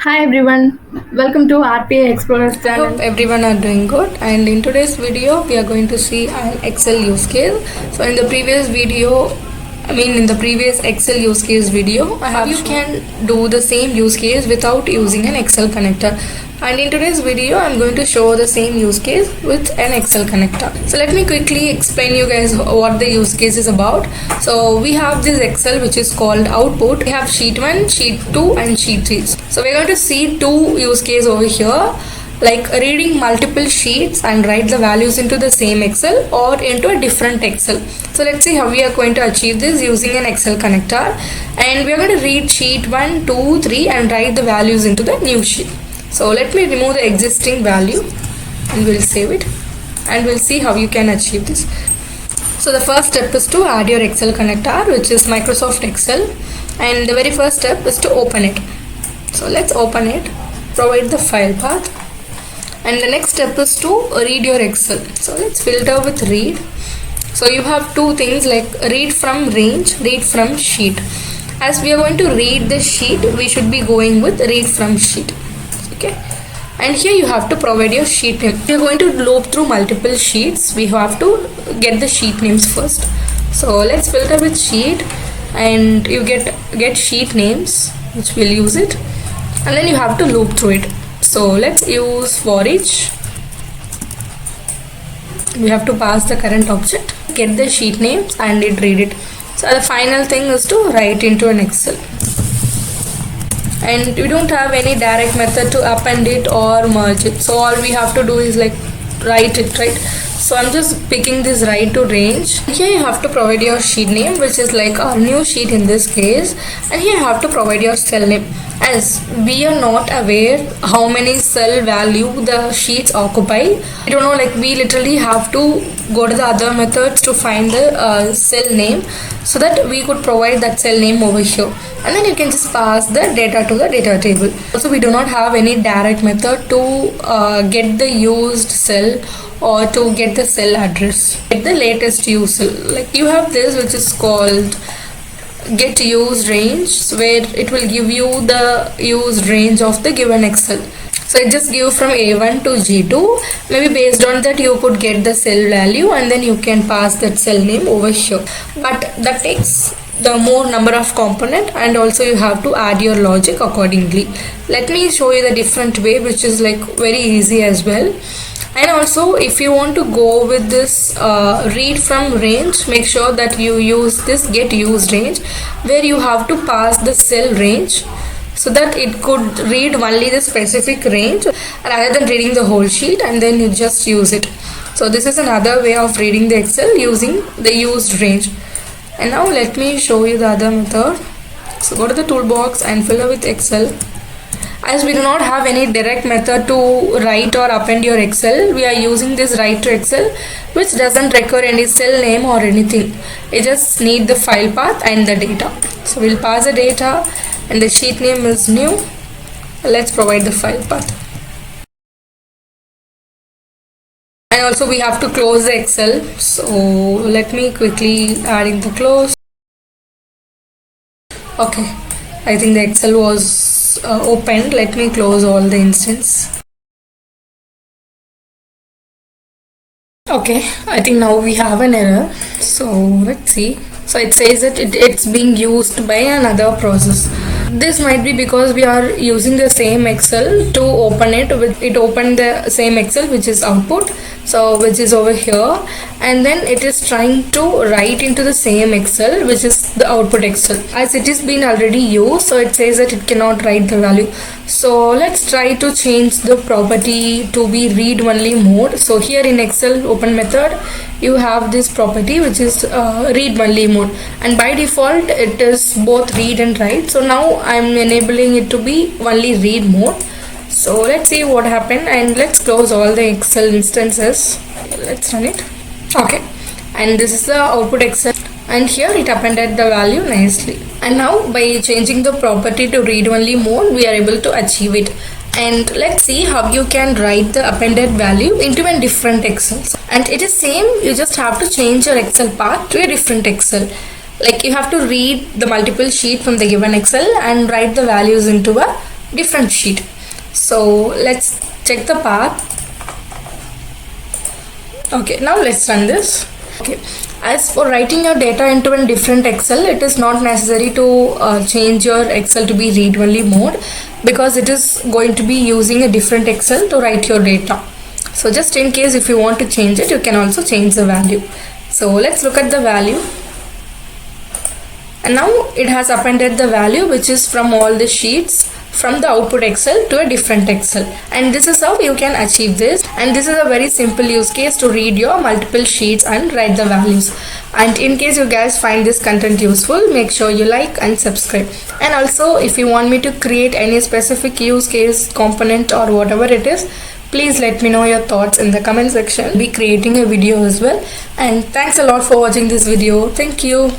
Hi everyone, welcome to RPA Explorers I channel. hope everyone are doing good, and in today's video we are going to see an Excel use case. So in the previous Excel use case video, you can do the same use case without using an Excel connector. And in today's video, I'm going to show the same use case with an Excel connector. So let me quickly explain you guys what the use case is about. So we have this Excel which is called output. We have sheet 1, sheet 2 and sheet 3. So we're going to see two use case over here, like reading multiple sheets and write the values into the same Excel or into a different Excel. So let's see how we are going to achieve this using an Excel connector. And we are going to read sheet 1, 2, 3 and write the values into the new sheet. So let me remove the existing value and we'll save it, and we'll see how you can achieve this. So the first step is to add your Excel connector, which is Microsoft Excel, and the very first step is to open it. So let's open it, provide the file path, and the next step is to read your Excel. So let's filter with read. So you have two things like read from range, read from sheet. As we are going to read the sheet, we should be going with read from sheet. Okay, and here you have to provide your sheet name. We are going to loop through multiple sheets. We have to get the sheet names first. So let's filter with sheet, and you get sheet names, which we'll use it, and then you have to loop through it. So let's use for each. We have to pass the current object, get the sheet names, and read it. So the final thing is to write into an Excel. And we don't have any direct method to append it or merge it, so all we have to do is like write it, right? So I'm just picking this write to range. Here you have to provide your sheet name, which is like our new sheet in this case, and here you have to provide your cell name. As we are not aware how many cell value the sheets occupy, I don't know, like we literally have to go to the other methods to find the cell name, so that we could provide that cell name over here, and then you can just pass the data to the data table. Also, we do not have any direct method to get the used cell or to get the cell address, get the latest used cell. Like you have this which is called get used range, where it will give you the used range of the given Excel. So it just give from A1 to G2. Maybe based on that you could get the cell value, and then you can pass that cell name over here. But that takes the more number of component, and also you have to add your logic accordingly. Let me show you the different way, which is like very easy as well. And also, if you want to go with this read from range, make sure that you use this get used range, where you have to pass the cell range so that it could read only the specific range rather than reading the whole sheet, and then you just use it. So this is another way of reading the Excel using the used range. And now let me show you the other method. So go to the toolbox and fill with Excel. As we do not have any direct method to write or append your Excel, we are using this write to Excel, which doesn't require any cell name or anything. We just need the file path and the data. So we'll pass the data, and the sheet name is new. Let's provide the file path. And also we have to close the Excel. So let me quickly add in the close. Okay, I think the Excel was opened. Let me close all the instance. Okay, I think now we have an error. So let's see. So it says that it's being used by another process. This might be because we are using the same Excel to open it. It opened the same Excel, which is output, so which is over here, and then it is trying to write into the same Excel, which is the output Excel. As it is been already used, so it says that it cannot write the value. So let's try to change the property to be read only mode. So here in Excel open method, you have this property which is read only mode, and by default it is both read and write. So now I'm enabling it to be only read mode. So let's see what happened, and let's close all the Excel instances. Let's run it. Okay, and this is the output Excel, and here it appended the value nicely. And now by changing the property to read only mode, we are able to achieve it. And let's see how you can write the appended value into a different Excel. And it is same, you just have to change your Excel path to a different Excel. Like you have to read the multiple sheet from the given Excel and write the values into a different sheet. So let's check the path. Okay, now let's run this. Okay, as for writing your data into a different Excel, it is not necessary to change your Excel to be read-only mode, because it is going to be using a different Excel to write your data. So just in case if you want to change it, you can also change the value. So let's look at the value. And now it has appended the value which is from all the sheets from the output Excel to a different Excel, and this is how you can achieve this. And this is a very simple use case to read your multiple sheets and write the values. And in case you guys find this content useful, make sure you like and subscribe. And also, if you want me to create any specific use case, component or whatever it is, please let me know your thoughts in the comment section. I'll be creating a video as well. And thanks a lot for watching this video. Thank you.